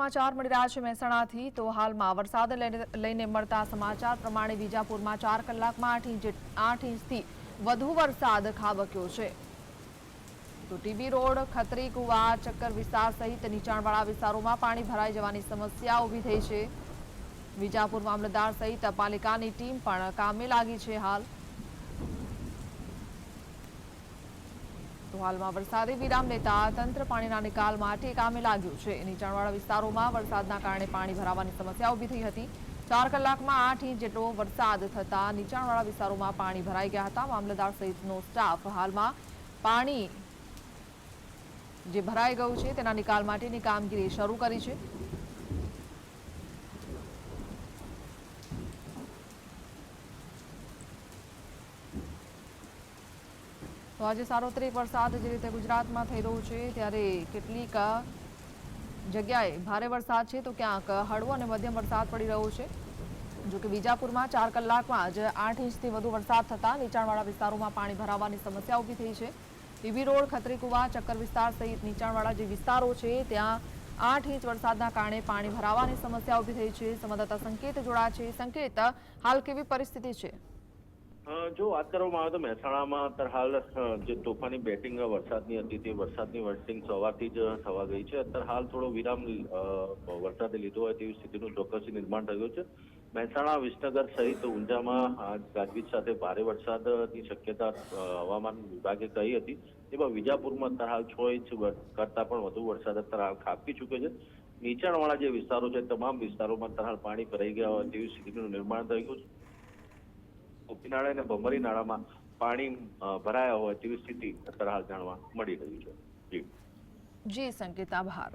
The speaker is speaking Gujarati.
સમાચાર મળી રહ્યા છે મહેસાણાથી। તો હાલમાં વરસાદ લઈને મળતા સમાચાર પ્રમાણે વિજાપુરમાં 4 કલાકમાં 8 ઇંચથી વધુ વરસાદ ખાબક્યો છે। તો ટીબી રોડ, ખત્રી કુવા, ચક્કર વિસ્તાર સહિત નીચાણવાળા વિસ્તારોમાં પાણી ભરાઈ જવાની સમસ્યા ઊભી થઈ છે। વિજાપુર મામલતદાર સહિત પાલિકાની ટીમ પણ કામે લાગી છે। તો હાલમાં વરસાદે વિરામ લેતા તંત્ર પાણીના નિકાલ માટે કામે લાગ્યું છે। નીચાણવાળા વિસ્તારોમાં વરસાદના કારણે પાણી ભરાવાની સમસ્યા ઊભી થઈ હતી। 4 કલાકમાં 8 ઇંચ જેટલો વરસાદ થતા નીચાણવાળા વિસ્તારોમાં પાણી ભરાઈ ગયા હતા। મામલતદાર સહિતનો સ્ટાફ હાલમાં પાણી જે ભરાઈ ગયું છે તેના નિકાલ માટેની કામગીરી શરૂ કરી છે। તો આજે સાર્વત્રિક વરસાદ જે રીતે ગુજરાતમાં થઈ રહ્યો છે ત્યારે કેટલીક જગ્યાએ ભારે વરસાદ છે તો ક્યાંક હળવો અને મધ્યમ વરસાદ પડી રહ્યો છે। જો કે વિજાપુરમાં 4 કલાકમાં જ 8 ઇંચથી વધુ વરસાદ થતા નીચાણવાળા વિસ્તારોમાં પાણી ભરાવાની સમસ્યા ઊભી થઈ છે। ટીબી રોડ, ખત્રી કુવા, ચક્કર વિસ્તાર સહિત નીચાણવાળા જે વિસ્તારો છે ત્યાં 8 ઇંચ વરસાદના કારણે પાણી ભરાવાની સમસ્યા ઊભી થઈ છે। સંવાદદાતા સંકેત જોડાયા છે। સંકેત, હાલ કેવી પરિસ્થિતિ છે? જો વાત કરવામાં આવે તો મહેસાણામાં અત્યારે હાલ જે તોફાની બેટિંગ વરસાદની હતી તે વરસાદની બેટિંગ સવારથી જ થવા ગઈ છે। અત્યારે હાલ થોડો વિરામ વરસાદે લીધો હોય તેવી સ્થિતિનું ચોક્કસ નિર્માણ થયું છે। મહેસાણા, વિસનગર સહિત ઊંઝામાં ગાજવીજ સાથે ભારે વરસાદની શક્યતા હવામાન વિભાગે કહી હતી। તેમાં વિજાપુરમાં અત્યારે હાલ 6 ઇંચ કરતા પણ વધુ વરસાદ અત્યારે હાલ ખાબકી ચૂક્યો છે। નીચાણવાળા જે વિસ્તારો છે તમામ વિસ્તારોમાં અત્યારે હાલ પાણી ભરાઈ ગયા હોય તેવી સ્થિતિનું નિર્માણ થયું છે। ગોપીનાળા અને ભમરી નાળામાં પાણી ભરાયા હોય તેવી સ્થિતિ અત્યારે હાલ જાણવા મળી રહી છે। જી સંકેત, આભાર।